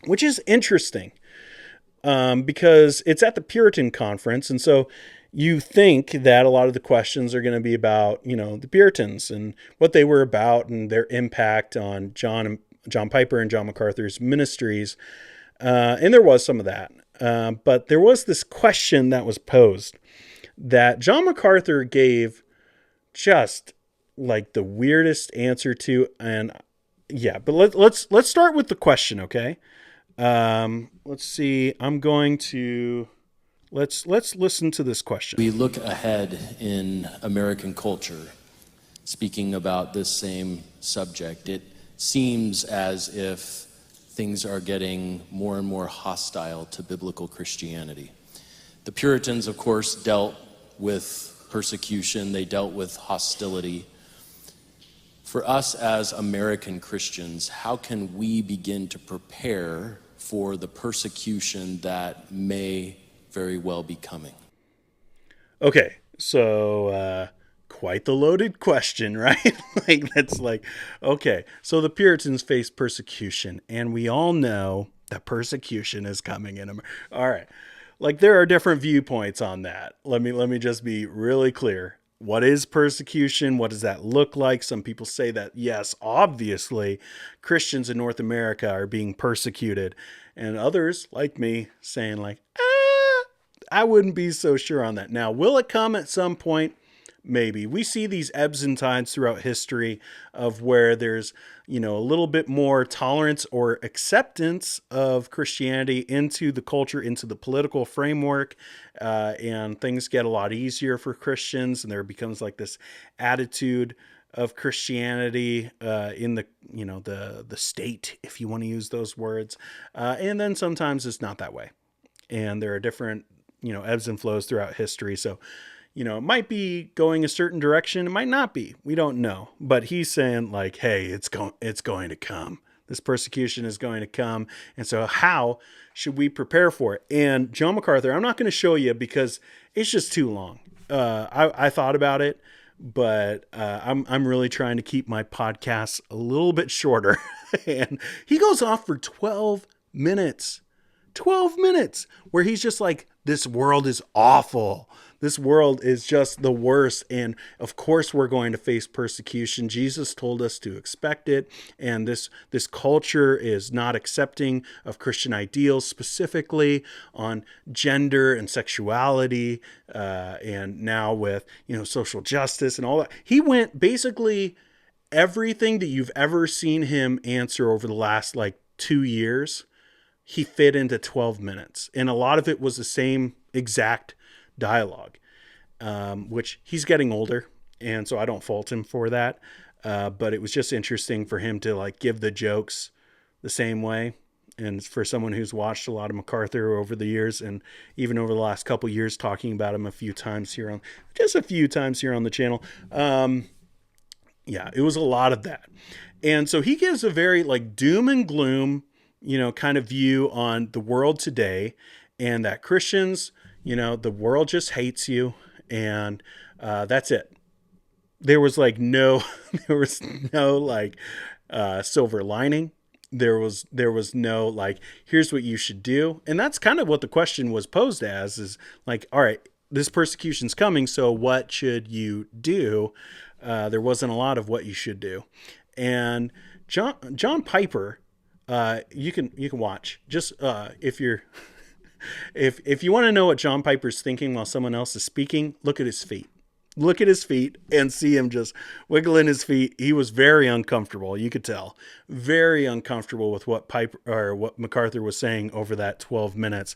which is interesting because it's at the Puritan Conference. And so you think that a lot of the questions are going to be about, the Puritans and what they were about and their impact on John Piper and John MacArthur's ministries. And there was some of that. But there was this question that was posed that John MacArthur gave just like the weirdest answer to. And yeah, but let's start with the question. Okay. Let's see. Let's listen to this question. We look ahead in American culture, speaking about this same subject. It seems as if things are getting more and more hostile to biblical Christianity. The Puritans, of course, dealt with persecution. They dealt with hostility. For us as American Christians, how can we begin to prepare for the persecution that may very well be coming? Okay, so quite the loaded question, right? Okay, so the Puritans faced persecution, and we all know that persecution is coming in America. All right, there are different viewpoints on that. Let me just be really clear. What is persecution? What does that look like? Some people say that, yes, obviously, Christians in North America are being persecuted. And others, like me, saying I wouldn't be so sure on that. Now, will it come at some point? Maybe. We see these ebbs and tides throughout history of where there's, a little bit more tolerance or acceptance of Christianity into the culture, into the political framework, and things get a lot easier for Christians, and there becomes this attitude of Christianity in the state, if you want to use those words, and then sometimes it's not that way, and there are different ebbs and flows throughout history. So it might be going a certain direction. It might not be. We don't know. But he's saying hey, it's going to come. This persecution is going to come. And so how should we prepare for it? And John MacArthur, I'm not going to show you because it's just too long. I thought about it, but I'm really trying to keep my podcasts a little bit shorter. And he goes off for 12 minutes. 12 minutes where he's just this world is awful. This world is just the worst. And of course we're going to face persecution. Jesus told us to expect it. And this culture is not accepting of Christian ideals, specifically on gender and sexuality. And now with, social justice and all that. He went basically everything that you've ever seen him answer over the last 2 years. He fit into 12 minutes. And a lot of it was the same exact dialogue, which he's getting older. And so I don't fault him for that. But it was just interesting for him to give the jokes the same way. And for someone who's watched a lot of MacArthur over the years, and even over the last couple years, talking about him a few times here on the channel. Yeah, it was a lot of that. And so he gives a very doom and gloom, kind of view on the world today, and that Christians, the world just hates you, and that's it. There was no silver lining. There was no here's what you should do. And that's kind of what the question was posed as, is all right, this persecution's coming, so what should you do? There wasn't a lot of what you should do. And John Piper, you can watch, just if you're if you want to know what John Piper's thinking while someone else is speaking, look at his feet. Look at his feet and see him just wiggling his feet. He was very uncomfortable. You could tell, very uncomfortable with what MacArthur was saying over that 12 minutes.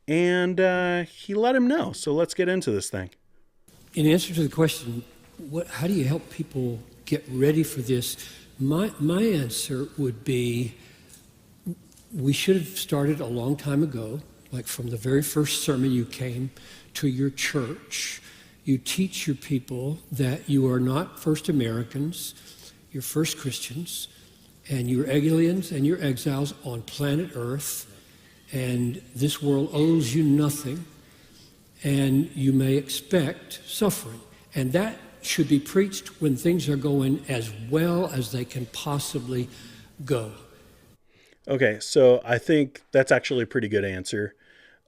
And he let him know. So let's get into this thing. In answer to the question, how do you help people get ready for this? My answer would be, we should have started a long time ago, from the very first sermon you came to your church. You teach your people that you are not first Americans, you're first Christians, and you're aliens and you're exiles on planet Earth, and this world owes you nothing, and you may expect suffering. And that should be preached when things are going as well as they can possibly go. Okay, so I think that's actually a pretty good answer.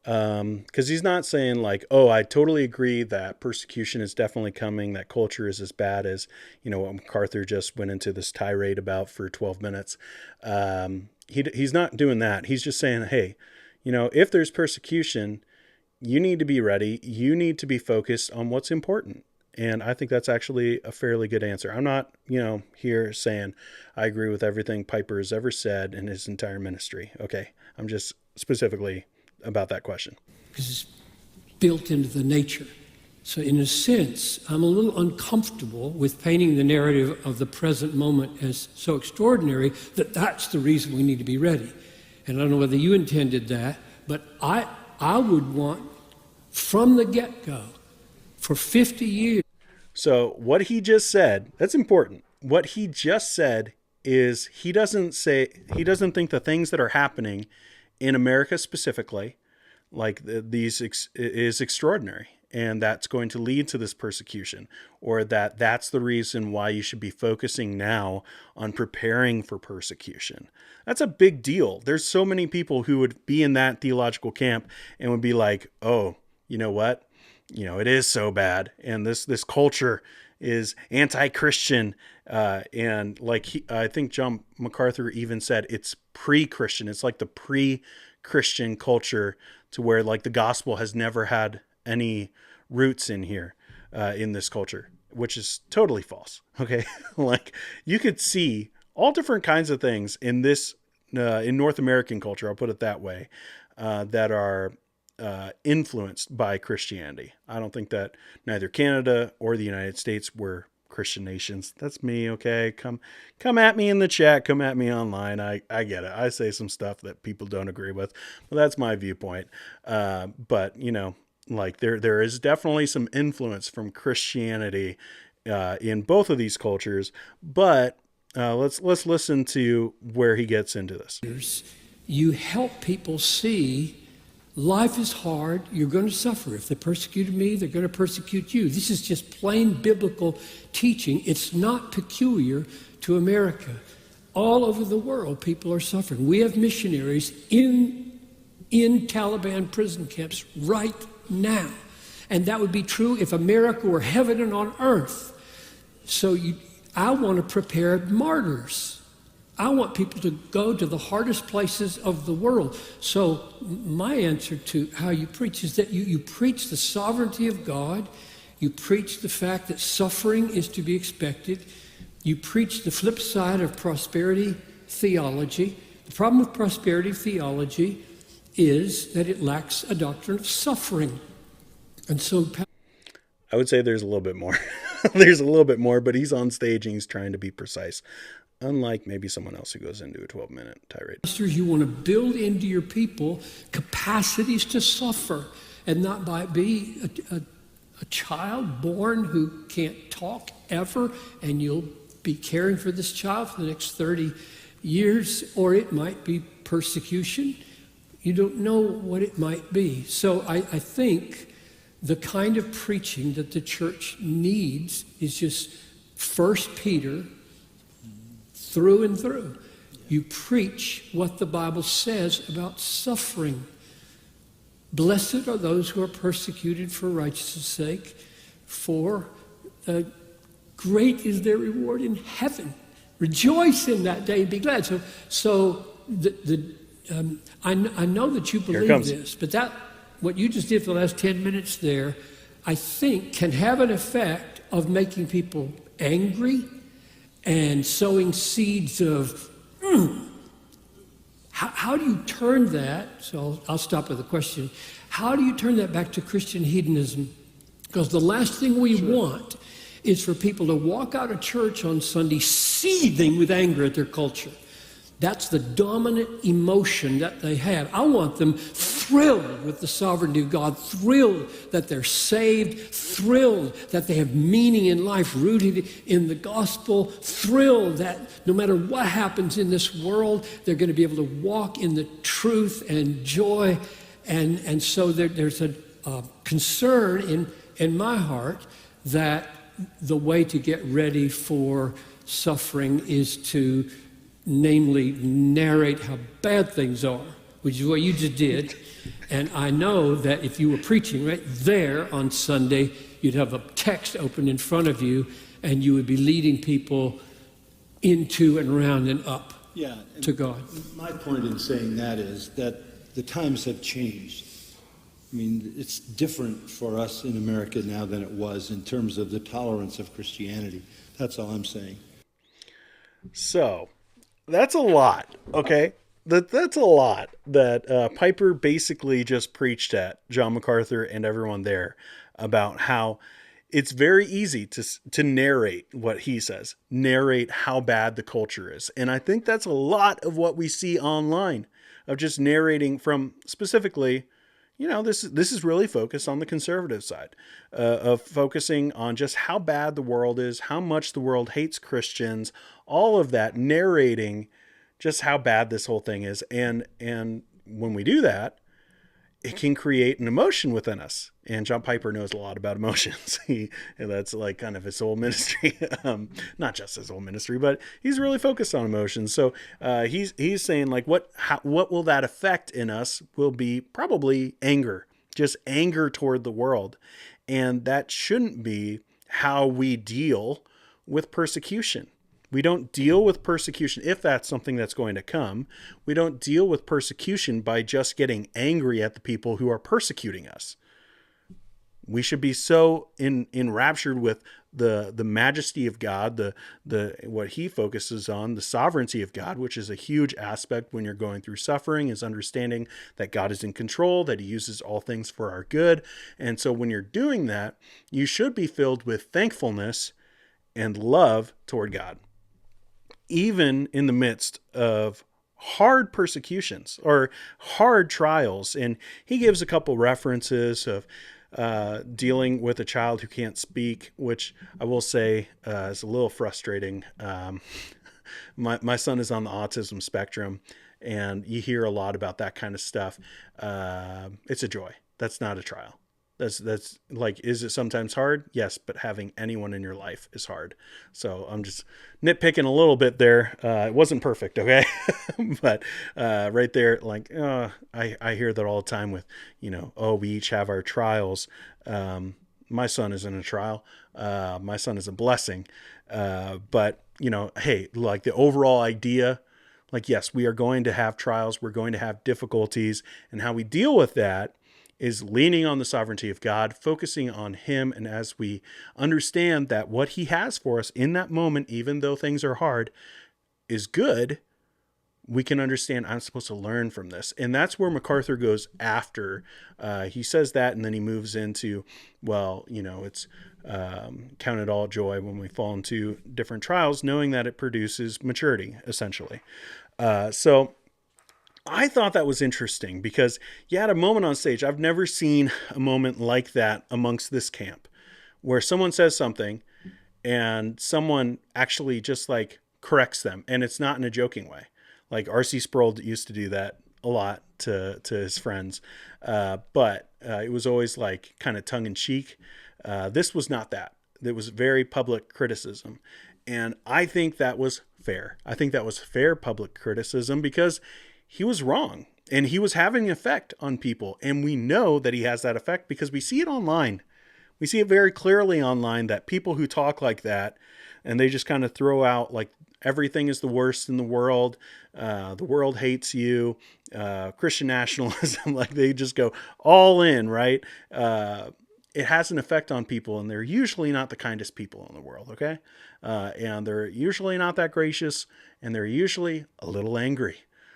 Because he's not saying like, oh, I totally agree that persecution is definitely coming, that culture is as bad as, what MacArthur just went into this tirade about for 12 minutes. He's not doing that. He's just saying, hey, if there's persecution, you need to be ready. You need to be focused on what's important. And I think that's actually a fairly good answer. I'm not, here saying I agree with everything Piper has ever said in his entire ministry. Okay. I'm just specifically about that question. Because it's built into the nature. So in a sense, I'm a little uncomfortable with painting the narrative of the present moment as so extraordinary that that's the reason we need to be ready. And I don't know whether you intended that, but I would want from the get-go for 50 years. So what he just said, that's important. What he just said is he doesn't think the things that are happening in America specifically, like these is extraordinary, and that's going to lead to this persecution, or that's the reason why you should be focusing now on preparing for persecution. That's a big deal. There's so many people who would be in that theological camp and would be like, oh, you know what? It is so bad, and this culture is anti-Christian, and I think John MacArthur even said it's pre-Christian. It's like the pre-Christian culture, to where like the gospel has never had any roots in here, in this culture, which is totally false. Okay, like you could see all different kinds of things in this in North American culture. I'll put it that way, that are influenced by Christianity. I don't think that neither Canada or the United States were Christian nations. That's me. Okay. Come at me in the chat. Come at me online. I get it. I say some stuff that people don't agree with, but that's my viewpoint. But like there is definitely some influence from Christianity, in both of these cultures, but, let's listen to where he gets into this. You help people see life is hard. You're going to suffer. If they persecuted me, they're going to persecute you. This is just plain biblical teaching. It's not peculiar to America. All over the world, people are suffering. We have missionaries in Taliban prison camps right now. And that would be true if America were heaven and on earth. So I want to prepare martyrs. I want people to go to the hardest places of the world. So my answer to how you preach is that you preach the sovereignty of God. You preach the fact that suffering is to be expected. You preach the flip side of prosperity theology. The problem with prosperity theology is that it lacks a doctrine of suffering. And so I would say there's a little bit more. There's a little bit more, but he's on stage and he's trying to be precise. Unlike maybe someone else who goes into a 12-minute tirade. You want to build into your people capacities to suffer and not be a child born who can't talk ever, and you'll be caring for this child for the next 30 years, or it might be persecution. You don't know what it might be. So I think the kind of preaching that the church needs is just 1 Peter through and through. You preach what the Bible says about suffering. Blessed are those who are persecuted for righteousness' sake, for great is their reward in heaven. Rejoice in that day and be glad. So I know that you believe this, but what you just did for the last 10 minutes there, I think can have an effect of making people angry and sowing seeds of, how do you turn that? So I'll stop with a question. How do you turn that back to Christian hedonism? Because the last thing we want is for people to walk out of church on Sunday seething with anger at their culture. That's the dominant emotion that they have. I want them thrilled with the sovereignty of God, thrilled that they're saved, thrilled that they have meaning in life rooted in the gospel, thrilled that no matter what happens in this world, they're going to be able to walk in the truth and joy. And so there's a concern in my heart that the way to get ready for suffering is to namely narrate how bad things are, which is what you just did. And I know that if you were preaching right there on Sunday, you'd have a text open in front of you, and you would be leading people into and around and up to God. My point in saying that is that the times have changed. I mean, it's different for us in America now than it was in terms of the tolerance of Christianity. That's all I'm saying. So that's a lot, okay? That's a lot that Piper basically just preached at John MacArthur and everyone there about how it's very easy to narrate what he says, narrate how bad the culture is. And I think that's a lot of what we see online, of just narrating from specifically, this is really focused on the conservative side, of focusing on just how bad the world is, how much the world hates Christians, all of that, narrating just how bad this whole thing is. And when we do that, it can create an emotion within us. And John Piper knows a lot about emotions. That's like kind of his whole ministry. Not just his whole ministry, but he's really focused on emotions. So he's saying like, what will that affect in us will be probably anger, just anger toward the world. And that shouldn't be how we deal with persecution. We don't deal with persecution, if that's something that's going to come. We don't deal with persecution by just getting angry at the people who are persecuting us. We should be so enraptured with the majesty of God, the what he focuses on, the sovereignty of God, which is a huge aspect when you're going through suffering, is understanding that God is in control, that he uses all things for our good. And so when you're doing that, you should be filled with thankfulness and love toward God, even in the midst of hard persecutions or hard trials. And he gives a couple references of dealing with a child who can't speak, which I will say is a little frustrating. My son is on the autism spectrum, and you hear a lot about that kind of stuff. It's a joy. That's not a trial. That's like, is it sometimes hard? Yes, but having anyone in your life is hard. So I'm just nitpicking a little bit there. It wasn't perfect, okay? But right there, like, I hear that all the time with, we each have our trials. My son isn't a trial. My son is a blessing. But, hey, like the overall idea, like, yes, we are going to have trials. We're going to have difficulties. And how we deal with that is leaning on the sovereignty of God, focusing on him. And as we understand that what he has for us in that moment, even though things are hard, is good, we can understand I'm supposed to learn from this. And that's where MacArthur goes after. He says that, and then he moves into, it's count it all joy when we fall into different trials, knowing that it produces maturity, essentially. So I thought that was interesting because you had a moment on stage. I've never seen a moment like that amongst this camp where someone says something and someone actually just like corrects them. And it's not in a joking way. Like R.C. Sproul used to do that a lot to his friends. But it was always like kind of tongue in cheek. This was not that. It was very public criticism. And I think that was fair. I think that was fair public criticism because he was wrong and he was having an effect on people. And we know that he has that effect because we see it online. We see it very clearly online that people who talk like that and they just kind of throw out like everything is the worst in the world hates you, Christian nationalism, like they just go all in, right? It has an effect on people, and they're usually not the kindest people in the world, okay? And they're usually not that gracious, and they're usually a little angry.